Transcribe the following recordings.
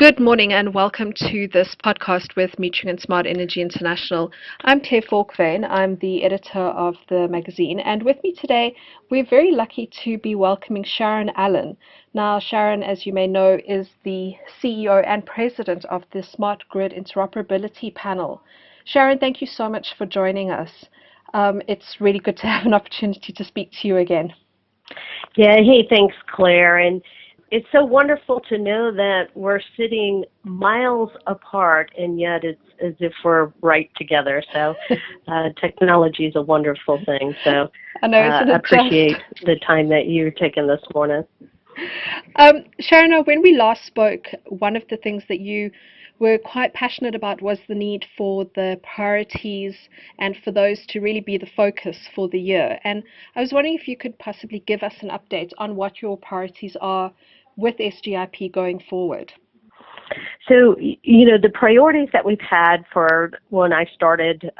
Good morning and welcome to this podcast with Metering and Smart Energy International. I'm Claire Volkwyn. I'm the editor of the magazine, and with me today we're very lucky to be welcoming Sharon Allan. Now, Sharon, as you may know, is the CEO and president of the Smart Grid Interoperability Panel. Sharon, thank you so much for joining us. It's really good to have an opportunity to speak to you again. Yeah, hey, thanks, Claire. And it's so wonderful to know that we're sitting miles apart, and yet it's as if we're right together. So technology is a wonderful thing. So I appreciate the time that you're taking this morning. Sharon, when we last spoke, one of the things that you were quite passionate about was the need for the priorities and for those to really be the focus for the year. And I was wondering if you could possibly give us an update on what your priorities are with SGIP going forward. So, the priorities that we've had for when I started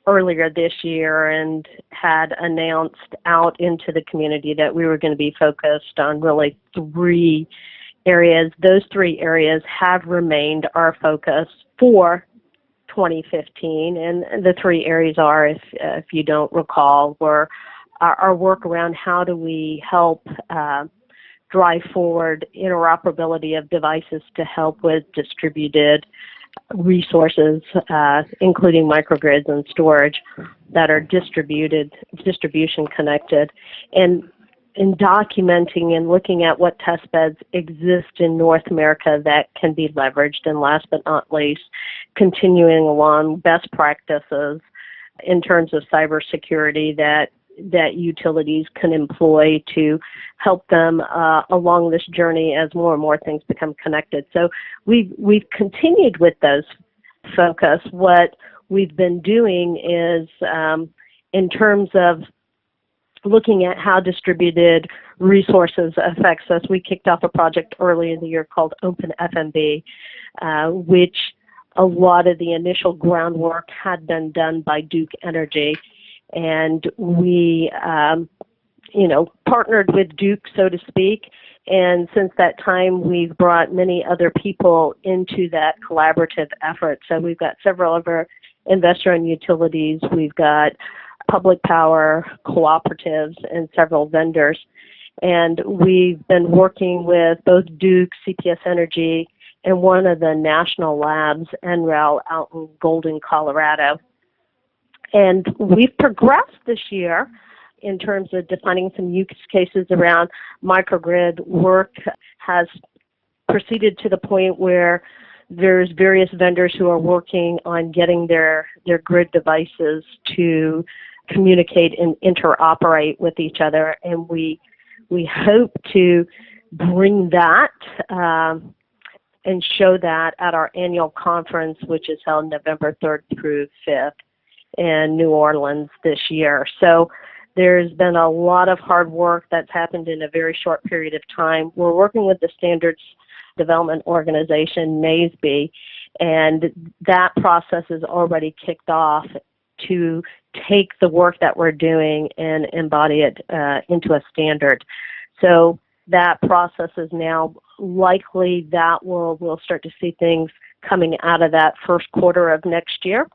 earlier this year and had announced out into the community that we were going to be focused on really three areas. Those three areas have remained our focus for 2015, and the three areas are, if you don't recall, were our work around how do we help drive forward interoperability of devices to help with distributed resources, including microgrids and storage that are distribution connected, and in documenting and looking at what test beds exist in North America that can be leveraged, and last but not least, continuing along best practices in terms of cybersecurity that utilities can employ to help them along this journey as more and more things become connected. So we've continued with those focus. What we've been doing is in terms of looking at how distributed resources affects us, we kicked off a project early in the year called Open FNB, which a lot of the initial groundwork had been done by Duke Energy. And we, partnered with Duke, so to speak. And since that time, we've brought many other people into that collaborative effort. So we've got several of our investor-owned utilities. We've got public power cooperatives and several vendors. And we've been working with both Duke, CPS Energy, and one of the national labs, NREL, out in Golden, Colorado. And we've progressed this year in terms of defining some use cases around microgrid. Work has proceeded to the point where there's various vendors who are working on getting their grid devices to communicate and interoperate with each other. And we hope to bring that and show that at our annual conference, which is held November 3rd through 5th. In New Orleans this year. So there's been a lot of hard work that's happened in a very short period of time. We're working with the Standards Development Organization, NASB, and that process is already kicked off to take the work that we're doing and embody it into a standard. So that process is now likely that we'll start to see things coming out of that first quarter of next year.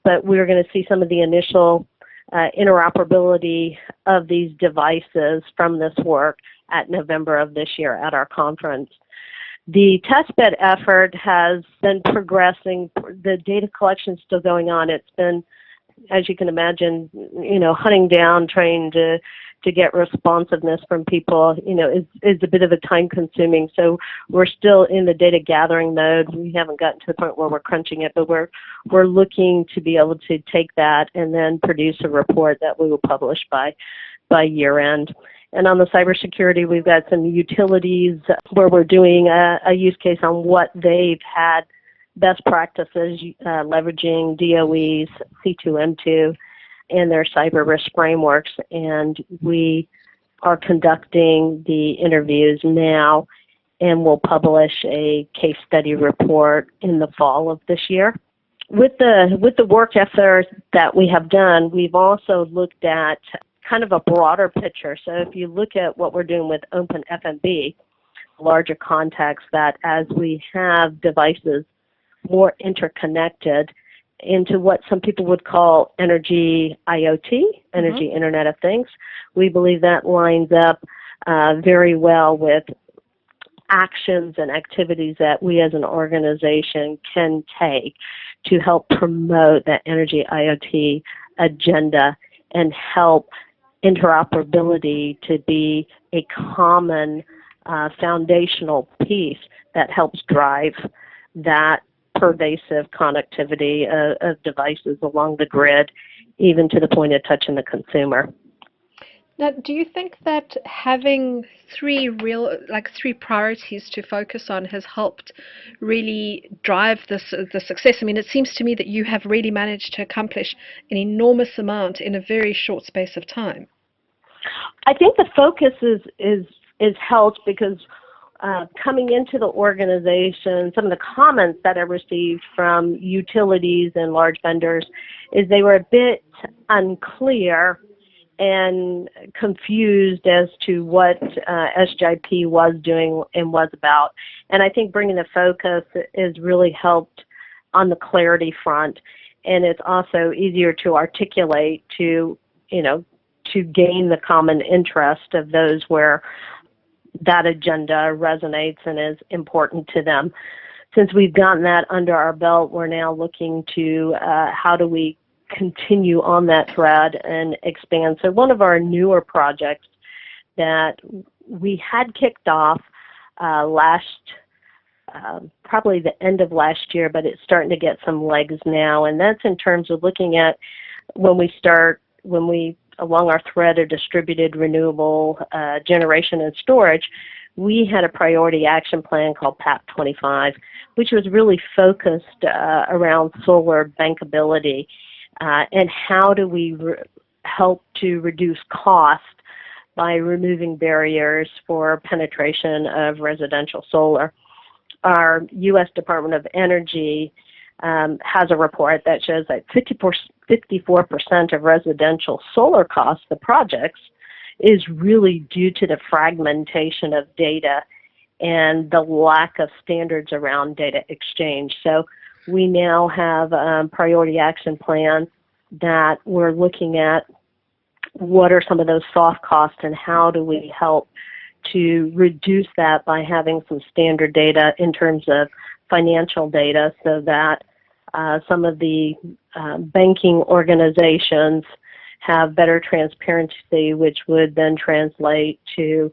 But we're going to see some of the initial interoperability of these devices from this work at November of this year at our conference. The testbed effort has been progressing. The data collection is still going on. It's been, as you can imagine, hunting down, trying to get responsiveness from people, is a bit of a time consuming. So we're still in the data gathering mode. We haven't gotten to the point where we're crunching it, but we're looking to be able to take that and then produce a report that we will publish by year end. And on the cybersecurity, we've got some utilities where we're doing a use case on what they've had best practices, leveraging DOE's C2M2 and their cyber risk frameworks, and we are conducting the interviews now, and we'll publish a case study report in the fall of this year. With the work effort that we have done, we've also looked at kind of a broader picture. So if you look at what we're doing with Open FNB, larger context that as we have devices more interconnected into what some people would call Energy IoT, Energy Internet of Things, we believe that lines up very well with actions and activities that we as an organization can take to help promote that Energy IoT agenda and help interoperability to be a common foundational piece that helps drive that pervasive connectivity of devices along the grid, even to the point of touching the consumer. Now, do you think that having three priorities to focus on has helped really drive the success? I mean, it seems to me that you have really managed to accomplish an enormous amount in a very short space of time. I think the focus is helped because coming into the organization, some of the comments that I received from utilities and large vendors is they were a bit unclear and confused as to what SGIP was doing and was about. And I think bringing the focus has really helped on the clarity front. And it's also easier to articulate to gain the common interest of those where that agenda resonates and is important to them. Since we've gotten that under our belt, we're now looking to how do we continue on that thread and expand. So one of our newer projects that we had kicked off probably the end of last year, but it's starting to get some legs now, and that's in terms of looking at when we along our thread of distributed renewable generation and storage, we had a priority action plan called PAP 25, which was really focused around solar bankability. And how do we help to reduce cost by removing barriers for penetration of residential solar. Our U.S. Department of Energy has a report that shows that 54% of residential solar costs, the projects, is really due to the fragmentation of data and the lack of standards around data exchange. So we now have a priority action plan that we're looking at what are some of those soft costs and how do we help to reduce that by having some standard data in terms of financial data so that some of the banking organizations have better transparency, which would then translate to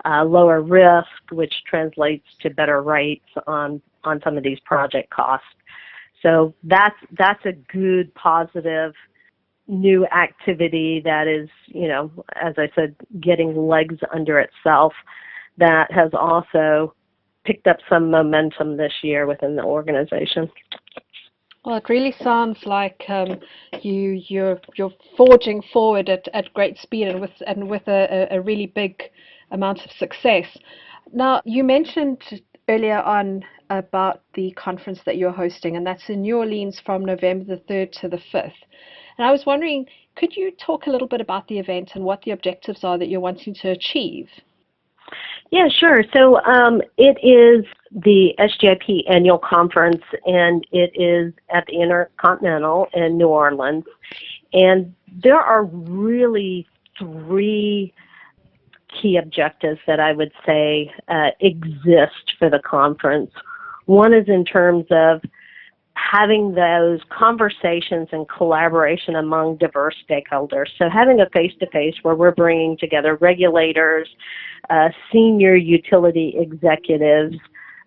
lower risk, which translates to better rates on some of these project costs. So that's a good, positive, new activity that is, as I said, getting legs under itself, that has also picked up some momentum this year within the organization. Well, it really sounds like you're forging forward at great speed and with a really big amount of success. Now, you mentioned earlier on about the conference that you're hosting, and that's in New Orleans from November the 3rd to the 5th. And I was wondering, could you talk a little bit about the event and what the objectives are that you're wanting to achieve? Yeah, sure. So it is the SGIP annual conference, and it is at the Intercontinental in New Orleans. And there are really three key objectives that I would say exist for the conference. One is in terms of having those conversations and collaboration among diverse stakeholders. So having a face-to-face where we're bringing together regulators, senior utility executives,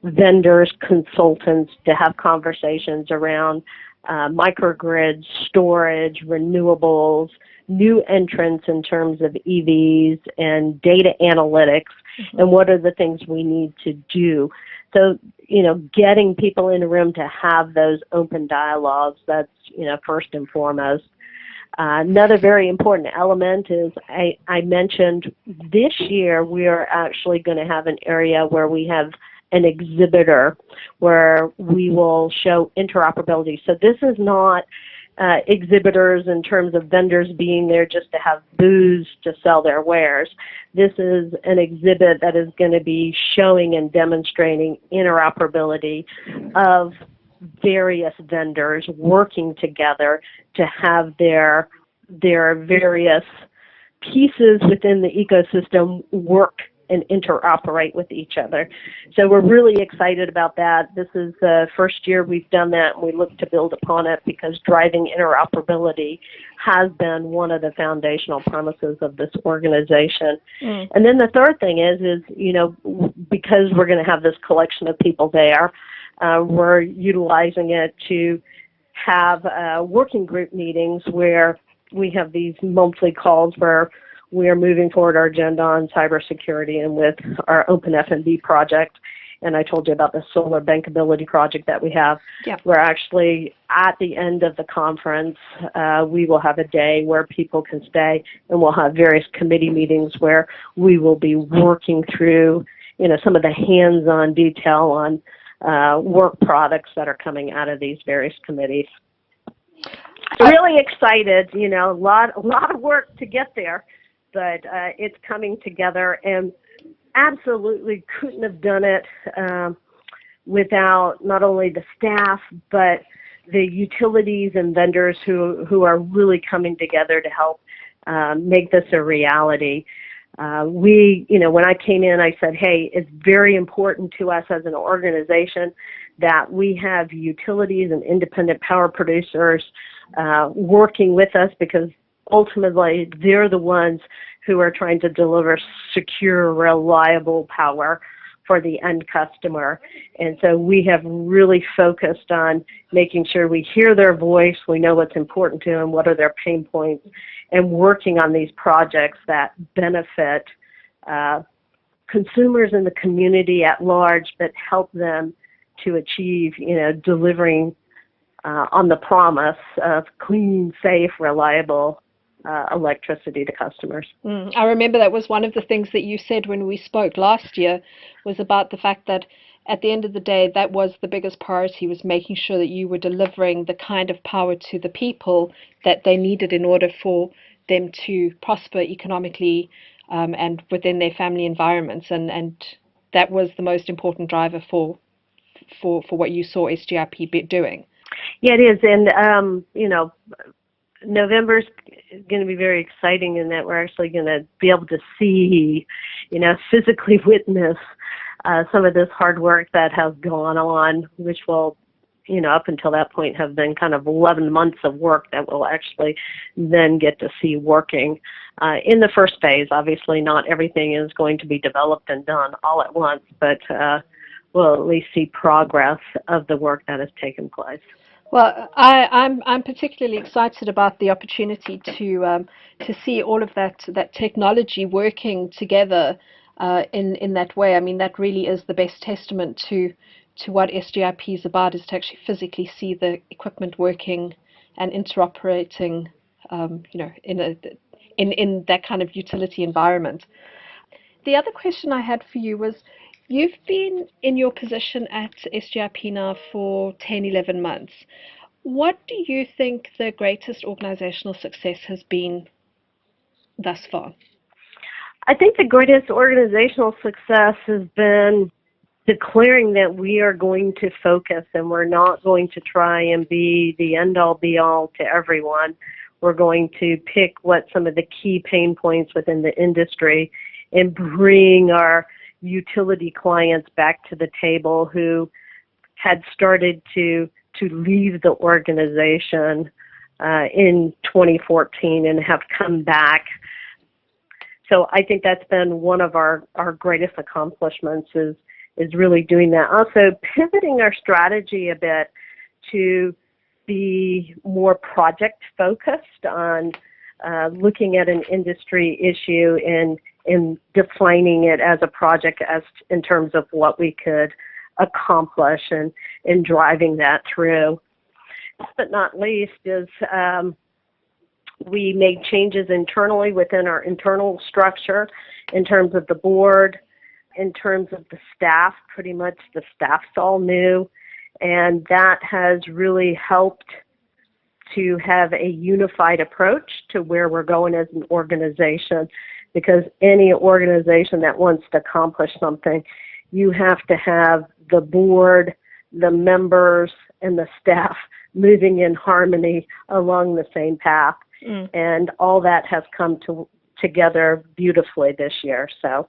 vendors, consultants to have conversations around microgrids, storage, renewables, new entrants in terms of EVs and data analytics, and what are the things we need to do. So, getting people in a room to have those open dialogues, that's, first and foremost. Another very important element is I mentioned this year we are actually going to have an area where we have an exhibitor where we will show interoperability. So this is not exhibitors in terms of vendors being there just to have booths to sell their wares. This is an exhibit that is going to be showing and demonstrating interoperability of various vendors working together to have their various pieces within the ecosystem work and interoperate with each other. So we're really excited about that. This is the first year we've done that, and we look to build upon it because driving interoperability has been one of the foundational premises of this organization. And then the third thing is because we're going to have this collection of people there, we're utilizing it to have working group meetings where we have these monthly calls where we are moving forward our agenda on cybersecurity and with our Open FNB project. And I told you about the solar bankability project that we have. Yeah. We're actually at the end of the conference, we will have a day where people can stay, and we'll have various committee meetings where we will be working through, some of the hands-on detail on work products that are coming out of these various committees. Really excited, a lot of work to get there, but it's coming together, and absolutely couldn't have done it without not only the staff, but the utilities and vendors who are really coming together to help make this a reality. When I came in, I said, hey, it's very important to us as an organization that we have utilities and independent power producers working with us, because ultimately they're the ones who are trying to deliver secure, reliable power for the end customer. And so we have really focused on making sure we hear their voice, we know what's important to them, what are their pain points, and working on these projects that benefit consumers in the community at large, but help them to achieve, delivering on the promise of clean, safe, reliable electricity to customers. I remember that was one of the things that you said when we spoke last year, was about the fact that at the end of the day, that was the biggest priority, was making sure that you were delivering the kind of power to the people that they needed in order for them to prosper economically and within their family environments. And that was the most important driver for what you saw SGIP doing. Yeah, it is. And, November's going to be very exciting in that we're actually going to be able to see, physically witness some of this hard work that has gone on, which will, up until that point have been kind of 11 months of work that we'll actually then get to see working. In the first phase, obviously not everything is going to be developed and done all at once, but we'll at least see progress of the work that has taken place. Well, I'm particularly excited about the opportunity to see all of that technology working together in that way. I mean, that really is the best testament to what SGIP is about, is to actually physically see the equipment working and interoperating, in that kind of utility environment. The other question I had for you was, you've been in your position at SGIP now for 10, 11 months. What do you think the greatest organizational success has been thus far? I think the greatest organizational success has been declaring that we are going to focus and we're not going to try and be the end-all be-all to everyone. We're going to pick what some of the key pain points within the industry and bring our utility clients back to the table who had started to leave the organization in 2014 and have come back. So I think that's been one of our greatest accomplishments, is really doing that. Also pivoting our strategy a bit to be more project focused on looking at an industry issue and defining it as a project as in terms of what we could accomplish and driving that through. But not least is we made changes internally within our internal structure in terms of the board, in terms of the staff. Pretty much the staff's all new, and that has really helped to have a unified approach to where we're going as an organization, because any organization that wants to accomplish something, you have to have the board, the members, and the staff moving in harmony along the same path. And all that has come together beautifully this year. So,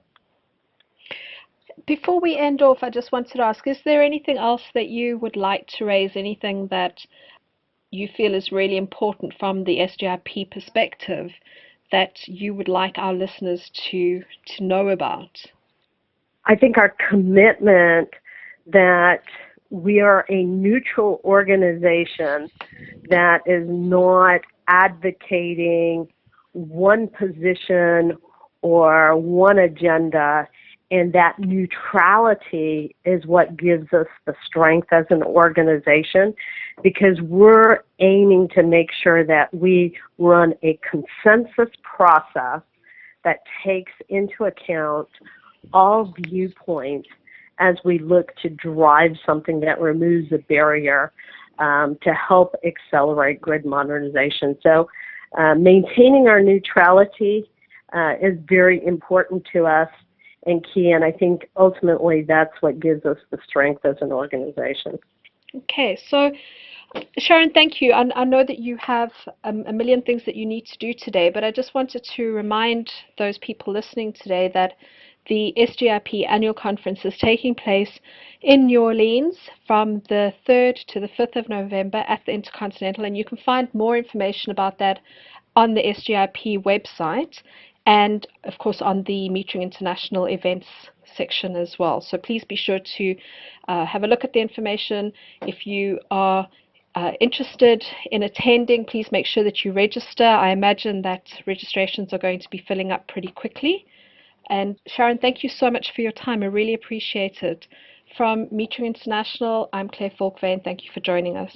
before we end off, I just wanted to ask, is there anything else that you would like to raise, anything that you feel is really important from the SGIP perspective that you would like our listeners to know about? I think our commitment that we are a neutral organization that is not advocating one position or one agenda, and that neutrality is what gives us the strength as an organization, because we're aiming to make sure that we run a consensus process that takes into account all viewpoints as we look to drive something that removes a barrier to help accelerate grid modernization. So maintaining our neutrality is very important to us and key, and I think ultimately that's what gives us the strength as an organization. Okay, so Sharon, thank you. I know that you have a million things that you need to do today, but I just wanted to remind those people listening today that the SGIP annual conference is taking place in New Orleans from the 3rd to the 5th of November at the Intercontinental, and you can find more information about that on the SGIP website and, of course, on the Metering International events section as well. So please be sure to have a look at the information. If you are interested in attending, please make sure that you register. I imagine that registrations are going to be filling up pretty quickly. And Sharon, thank you so much for your time. I really appreciate it. From Metering International, I'm Volkwyn. Thank you for joining us.